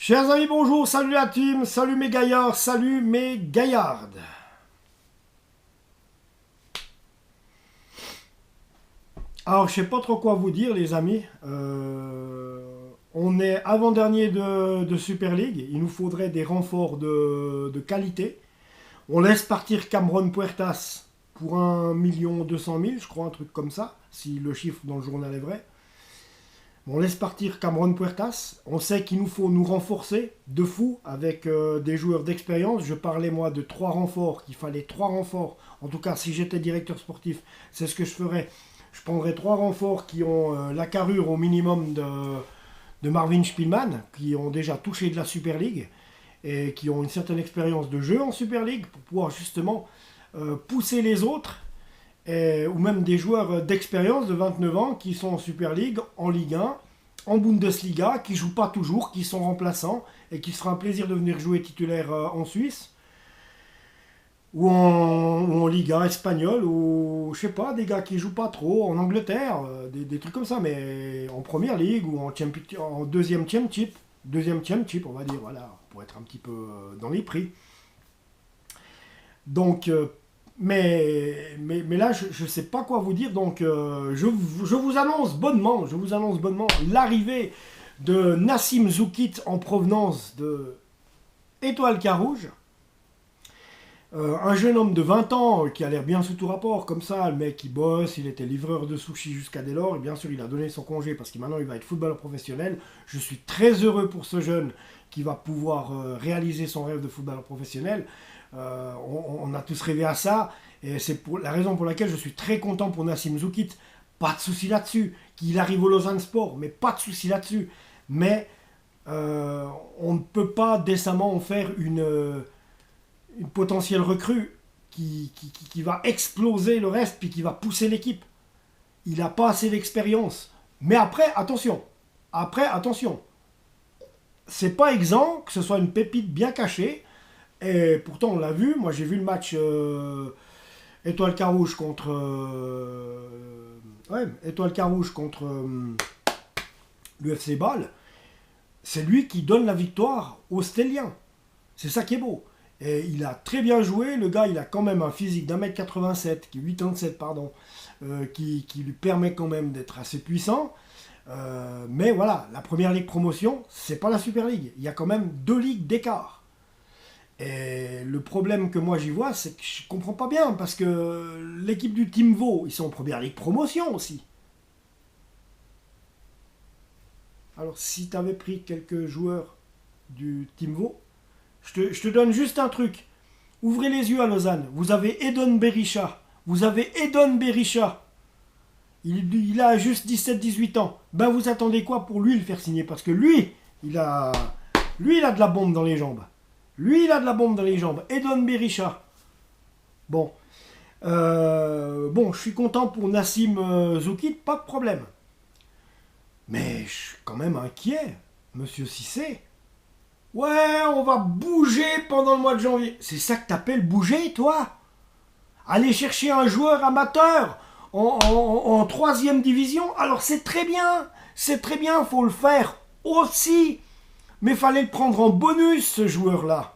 Chers amis, bonjour, salut la team, salut mes gaillards, salut mes gaillardes. Alors, je sais pas trop quoi vous dire, les amis. On est avant-dernier de Super League. Il nous faudrait des renforts de qualité. On laisse partir Cameron Puertas pour 1 200 000, je crois, un truc comme ça, si le chiffre dans le journal est vrai. On laisse partir Cameron Puertas. On sait qu'il nous faut nous renforcer de fou avec des joueurs d'expérience. Je parlais moi de 3 renforts, qu'il fallait 3 renforts. En tout cas, si j'étais directeur sportif, c'est ce que je ferais. Je prendrais 3 renforts qui ont la carrure au minimum de Marvin Spielmann, qui ont déjà touché de la Super League et qui ont une certaine expérience de jeu en Super League pour pouvoir justement pousser les autres ou même des joueurs d'expérience de 29 ans qui sont en Super League, en Ligue 1, en Bundesliga, qui ne jouent pas toujours, qui sont remplaçants et qui sera un plaisir de venir jouer titulaire en Suisse ou en Liga espagnole ou je sais pas, des gars qui jouent pas trop en Angleterre, des trucs comme ça, mais en première ligue ou en deuxième championship, on va dire, voilà, pour être un petit peu dans les prix. Donc, mais là, je ne sais pas quoi vous dire. Donc, je vous annonce bonnement, l'arrivée de Nassim Zoukit en provenance de Étoile Carouge. Un jeune homme de 20 ans qui a l'air bien sous tout rapport, comme ça, le mec il bosse, il était livreur de sushi jusqu'à dès lors, et bien sûr il a donné son congé parce que maintenant il va être footballeur professionnel. Je suis très heureux pour ce jeune qui va pouvoir réaliser son rêve de footballeur professionnel. On a tous rêvé à ça, et c'est la raison pour laquelle je suis très content pour Nassim Zoukit. Pas de souci là-dessus, qu'il arrive au Lausanne Sport, mais pas de souci là-dessus. Mais on ne peut pas décemment en faire une potentielle recrue qui va exploser le reste, puis qui va pousser l'équipe. Il n'a pas assez d'expérience. Mais après, attention, c'est pas exempt que ce soit une pépite bien cachée, et pourtant on l'a vu, moi j'ai vu le match Étoile Carouge contre... Étoile Carouge contre l'UFC Bâle, c'est lui qui donne la victoire aux Stelliens. C'est ça qui est beau. Et il a très bien joué, le gars il a quand même un physique d'1m87, qui est 87 pardon, qui lui permet quand même d'être assez puissant. Mais voilà, la première ligue promotion, c'est pas la Super League. Il y a quand même 2 ligues d'écart. Et le problème que moi j'y vois, c'est que je comprends pas bien, parce que l'équipe du Team Vaud, ils sont en première ligue promotion aussi. Alors si tu avais pris quelques joueurs du Team Vaud, je te donne juste un truc. Ouvrez les yeux à Lausanne. Vous avez Edon Berisha. Il a juste 17-18 ans. Ben vous attendez quoi pour lui le faire signer? Parce que lui, il a de la bombe dans les jambes. Edon Berisha. Bon. Bon, je suis content pour Nassim Zoukit, pas de problème. Mais je suis quand même inquiet, monsieur Cissé. Ouais, on va bouger pendant le mois de janvier. C'est ça que t'appelles bouger, toi? Aller chercher un joueur amateur en 3e division? Alors c'est très bien, faut le faire aussi. Mais fallait le prendre en bonus, ce joueur-là.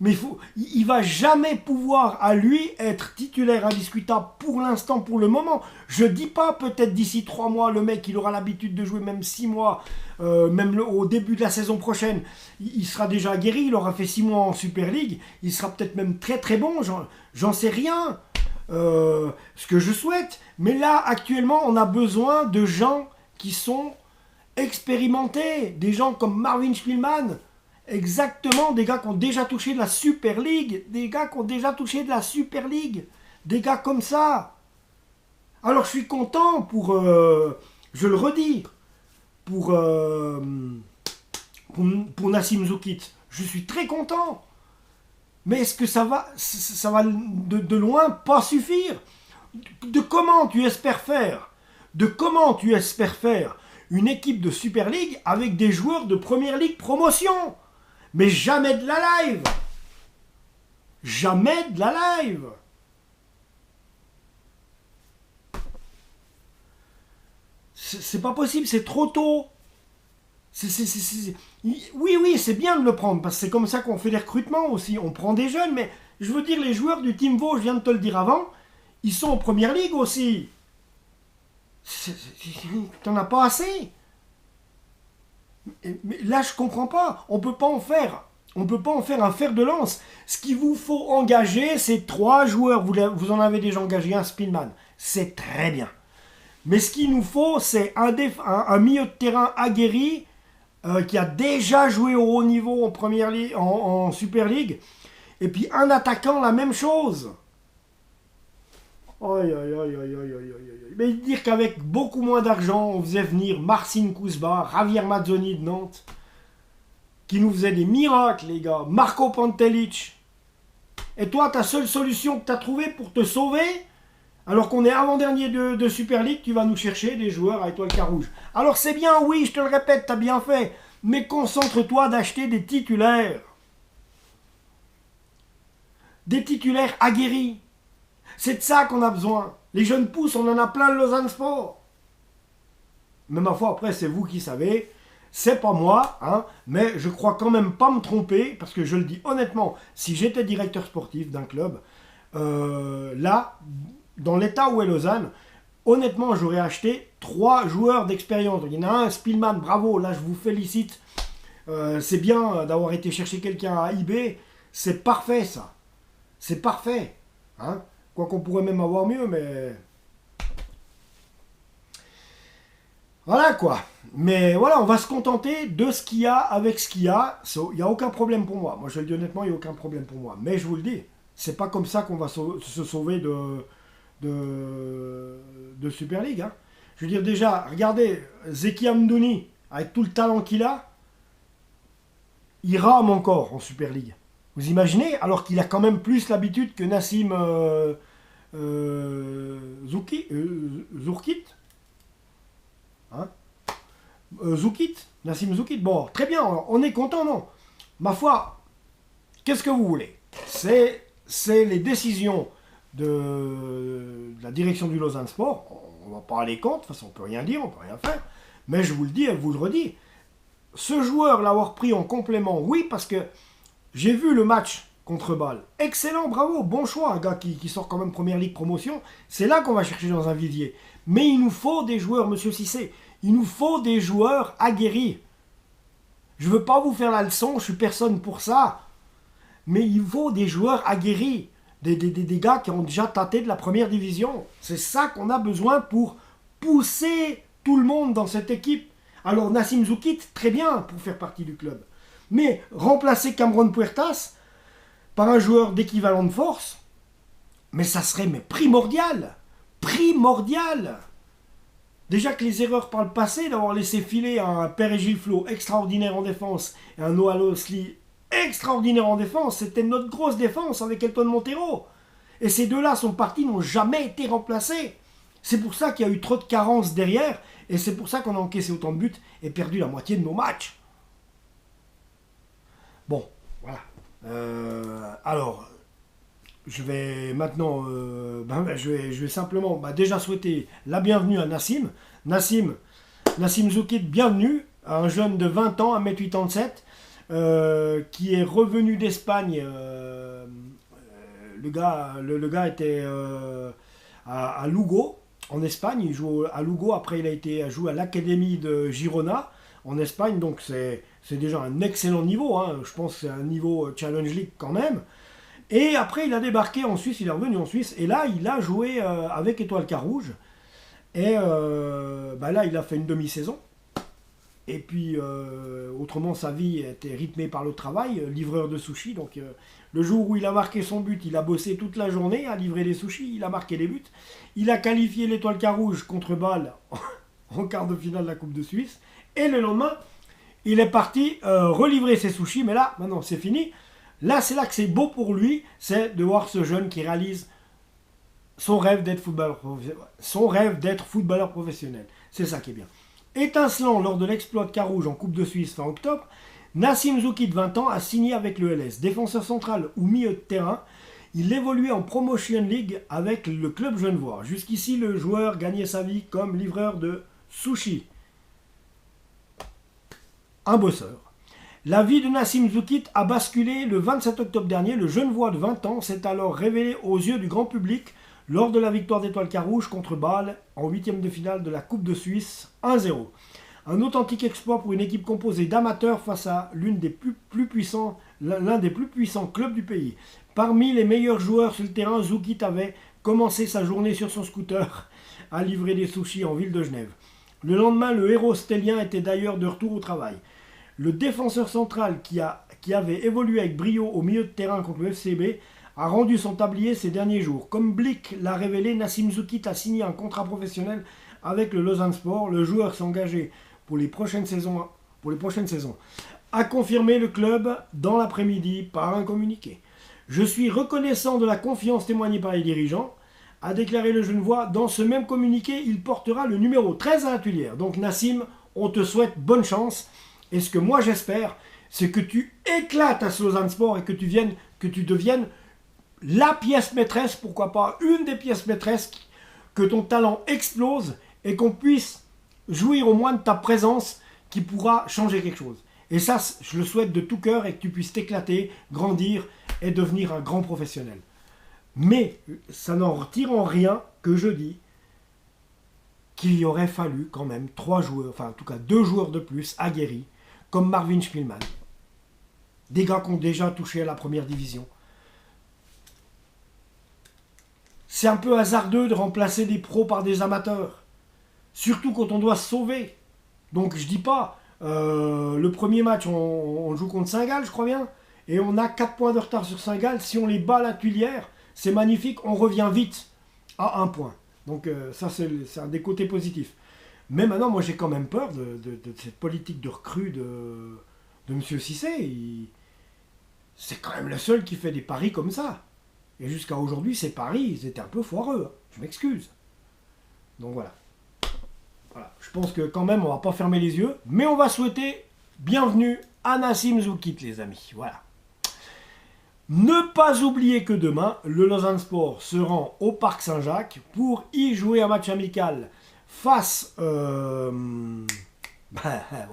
Mais il va jamais pouvoir à lui être titulaire indiscutable pour l'instant, pour le moment. Je dis pas peut-être d'ici 3 mois, le mec il aura l'habitude de jouer même 6 mois, même au début de la saison prochaine, il sera déjà guéri, il aura fait 6 mois en Super League, il sera peut-être même très très bon, j'en sais rien. Ce que je souhaite. Mais là, actuellement, on a besoin de gens qui sont expérimentés, des gens comme Marvin Spielmann. Exactement, des gars qui ont déjà touché de la Super League. Des gars comme ça. Alors je suis content pour, je le redis, pour, pour Nassim Zoukit. Je suis très content. Mais est-ce que ça va de loin pas suffire? De comment tu espères faire une équipe de Super League avec des joueurs de Première Ligue promotion? Mais jamais de la live. Jamais de la live. C'est pas possible, c'est trop tôt. Oui, oui, c'est bien de le prendre, parce que c'est comme ça qu'on fait les recrutements aussi. On prend des jeunes, mais je veux dire, les joueurs du Team Vaud, je viens de te le dire avant, ils sont en première ligue aussi. T'en as pas assez. Mais là, je comprends pas. On peut pas en faire. On peut pas en faire un fer de lance. Ce qu'il vous faut engager, c'est 3 joueurs. Vous en avez déjà engagé un, Spielmann. C'est très bien. Mais ce qu'il nous faut, c'est un milieu de terrain aguerri qui a déjà joué au haut niveau en première ligue, en Super League. Et puis un attaquant, la même chose. Aïe, aïe, aïe, aïe, aïe, aïe, aïe. Mais dire qu'avec beaucoup moins d'argent, on faisait venir Marcin Kuzba, Javier Mazzoni de Nantes, qui nous faisait des miracles, les gars. Marco Pantelic. Et toi, ta seule solution que tu as trouvée pour te sauver, alors qu'on est avant-dernier de Super League, tu vas nous chercher des joueurs à étoile carouge. Alors c'est bien, oui, je te le répète, tu as bien fait. Mais concentre-toi d'acheter des titulaires. Des titulaires aguerris. C'est de ça qu'on a besoin. Les jeunes pousses, on en a plein le Lausanne Sport. Mais ma foi, après, c'est vous qui savez. C'est pas moi, hein, mais je crois quand même pas me tromper, parce que je le dis honnêtement, si j'étais directeur sportif d'un club, là, dans l'état où est Lausanne, honnêtement, j'aurais acheté 3 joueurs d'expérience. Il y en a un, Spielmann, bravo, là je vous félicite. C'est bien d'avoir été chercher quelqu'un à IB. C'est parfait ça. C'est parfait. Hein. Quoi qu'on pourrait même avoir mieux, mais... Voilà quoi. Mais voilà, on va se contenter de ce qu'il y a avec ce qu'il y a. Il n'y a aucun problème pour moi. Moi je le dis honnêtement, il n'y a aucun problème pour moi. Mais je vous le dis, c'est pas comme ça qu'on va se sauver de Super League. Hein. Je veux dire déjà, regardez, Zeki Amdouni, avec tout le talent qu'il a, il rame encore en Super League. Vous imaginez? Alors qu'il a quand même plus l'habitude que Nassim Zourkit. Hein, Zoukit, Nassim Zoukit. Bon, très bien, on est content, non? Ma foi, qu'est-ce que vous voulez? C'est les décisions de la direction du Lausanne Sport. On ne va pas aller contre, de toute façon, on ne peut rien dire, on ne peut rien faire. Mais je vous le dis et vous le redis. Ce joueur, l'avoir pris en complément, oui, parce que j'ai vu le match contre Bâle. Excellent, bravo, bon choix, un gars qui sort quand même Première Ligue Promotion. C'est là qu'on va chercher dans un vivier. Mais il nous faut des joueurs, monsieur Cissé. Il nous faut des joueurs aguerris. Je ne veux pas vous faire la leçon, je suis personne pour ça. Mais il faut des joueurs aguerris. Des gars qui ont déjà tâté de la première division. C'est ça qu'on a besoin pour pousser tout le monde dans cette équipe. Alors Nassim Zoukit, très bien pour faire partie du club. Mais remplacer Cameron Puertas par un joueur d'équivalent de force, mais ça serait primordial. Primordial. Déjà que les erreurs par le passé, d'avoir laissé filer un Père Gilflo extraordinaire en défense et un Noah Losli extraordinaire en défense, c'était notre grosse défense avec Elton Montero. Et ces deux-là sont partis, n'ont jamais été remplacés. C'est pour ça qu'il y a eu trop de carences derrière, et c'est pour ça qu'on a encaissé autant de buts et perdu la moitié de nos matchs. Bon, voilà. Alors, je vais maintenant, je vais simplement déjà souhaiter la bienvenue à Nassim. Nassim Zoukit, bienvenue, un jeune de 20 ans, 1m87, qui est revenu d'Espagne. Le gars était à Lugo, en Espagne. Il joue à Lugo, après il a été joué à l'Académie de Girona, en Espagne. Donc c'est déjà un excellent niveau. Hein. Je pense que c'est un niveau Challenge League quand même. Et après, il a débarqué en Suisse, il est revenu en Suisse, et là, il a joué avec Étoile Carouge. Et là, il a fait une demi-saison. Et puis, autrement, sa vie était rythmée par le travail, livreur de sushis. Donc, le jour où il a marqué son but, il a bossé toute la journée à livrer les sushis, il a marqué les buts. Il a qualifié l'Étoile Carouge contre Bâle en quart de finale de la Coupe de Suisse. Et le lendemain, il est parti relivrer ses sushis. Mais là, maintenant, c'est fini. Là, c'est là que c'est beau pour lui, c'est de voir ce jeune qui réalise son rêve d'être footballeur professionnel. C'est ça qui est bien. Étincelant lors de l'exploit de Carouge en Coupe de Suisse fin octobre, Nassim Zoukit, 20 ans, a signé avec le LS. Défenseur central ou milieu de terrain, il évoluait en Promotion League avec le club genevois. Jusqu'ici, le joueur gagnait sa vie comme livreur de sushis. un bosseur. La vie de Nassim Zoukit a basculé le 27 octobre dernier. Le Genevois de 20 ans s'est alors révélé aux yeux du grand public lors de la victoire d'Étoile Carouge contre Bâle en huitième de finale de la Coupe de Suisse 1-0. Un authentique exploit pour une équipe composée d'amateurs face à l'un des plus puissants clubs du pays. Parmi les meilleurs joueurs sur le terrain, Zoukit avait commencé sa journée sur son scooter à livrer des sushis en ville de Genève. Le lendemain, le héros stélien était d'ailleurs de retour au travail. Le défenseur central qui avait évolué avec brio au milieu de terrain contre le FCB a rendu son tablier ces derniers jours. Comme Blick l'a révélé, Nassim Zoukit a signé un contrat professionnel avec le Lausanne Sport. Le joueur s'est engagé pour les prochaines saisons. A confirmé le club dans l'après-midi par un communiqué. Je suis reconnaissant de la confiance témoignée par les dirigeants, a déclaré le Genevois. Dans ce même communiqué, il portera le numéro 13 à la Tuilière. Donc Nassim, on te souhaite bonne chance. Et ce que moi j'espère, c'est que tu éclates à ce Lausanne Sport et que tu deviennes la pièce maîtresse, pourquoi pas une des pièces maîtresses, que ton talent explose et qu'on puisse jouir au moins de ta présence qui pourra changer quelque chose. Et ça, je le souhaite de tout cœur et que tu puisses t'éclater, grandir et devenir un grand professionnel. Mais ça n'en retire en rien que je dis qu'il y aurait fallu quand même 3 joueurs, enfin en tout cas 2 joueurs de plus aguerris, comme Marvin Spielmann. Des gars qui ont déjà touché à la première division. C'est un peu hasardeux de remplacer des pros par des amateurs. Surtout quand on doit se sauver. Donc je dis pas, le premier match on joue contre Saint-Gall, je crois bien, et on a 4 points de retard sur Saint-Gall. Si on les bat à la Tuilière, c'est magnifique, on revient vite à 1 point. Donc ça c'est un des côtés positifs. Mais maintenant, moi j'ai quand même peur de cette politique de recrue de M. Cissé. C'est quand même le seul qui fait des paris comme ça. Et jusqu'à aujourd'hui, ces paris, ils étaient un peu foireux. Je m'excuse. Donc voilà. Je pense que quand même, on va pas fermer les yeux. Mais on va souhaiter bienvenue à Nassim Zoukit, les amis. Voilà. Ne pas oublier que demain, le Lausanne Sport se rend au Parc Saint-Jacques pour y jouer un match amical face au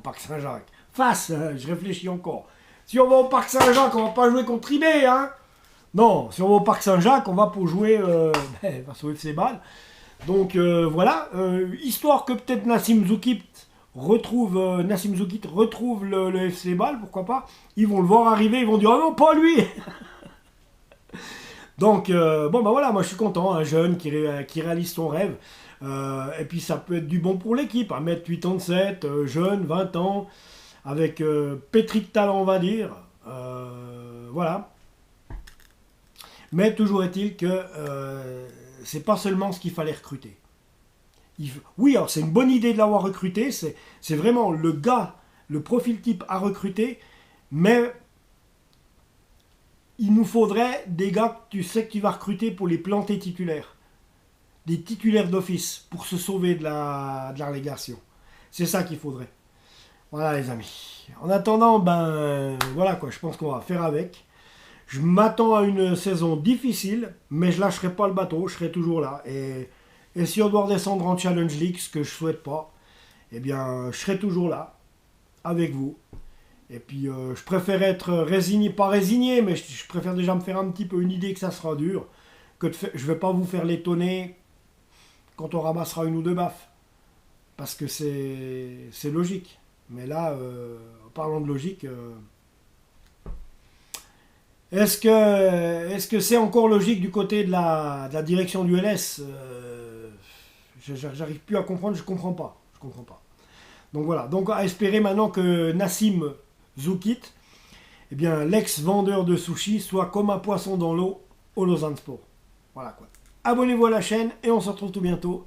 Parc Saint-Jacques. Je réfléchis encore. Si on va au Parc Saint-Jacques, on va pas jouer contre IB, hein. Non, si on va au Parc Saint-Jacques, on va pour jouer face au FC Bâle. Donc voilà, histoire que peut-être Nassim Zoukit retrouve le FC Bâle, pourquoi pas. Ils vont le voir arriver, ils vont dire « Ah non, pas lui !» Donc, voilà, moi je suis content, un jeune qui réalise son rêve. Et puis ça peut être du bon pour l'équipe, 1m87, jeune, 20 ans, avec pétri de talent, on va dire. Voilà. Mais toujours est-il que c'est pas seulement ce qu'il fallait recruter. Oui, alors c'est une bonne idée de l'avoir recruté, c'est vraiment le gars, le profil type à recruter, mais il nous faudrait des gars que tu sais que tu vas recruter pour les planter titulaires. Des titulaires d'office pour se sauver de la relégation. C'est ça qu'il faudrait. Voilà les amis. En attendant, voilà quoi, je pense qu'on va faire avec. Je m'attends à une saison difficile, mais je lâcherai pas le bateau, je serai toujours là. Et si on doit redescendre en Challenge League, ce que je souhaite pas, eh bien, je serai toujours là, avec vous. Et puis, je préfère être résigné, pas résigné, mais je préfère déjà me faire un petit peu une idée que ça sera dur, que je vais pas vous faire l'étonner quand on ramassera 1 ou 2 baffes. Parce que c'est logique. Mais là, en parlant de logique... Est-ce que c'est encore logique du côté de la direction du LS? J'arrive plus à comprendre, je comprends pas. Donc voilà, donc à espérer maintenant que Nassim Zoukit, eh bien l'ex-vendeur de sushis, soit comme un poisson dans l'eau au Lausanne Sport. Voilà quoi. Abonnez-vous à la chaîne et on se retrouve tout bientôt.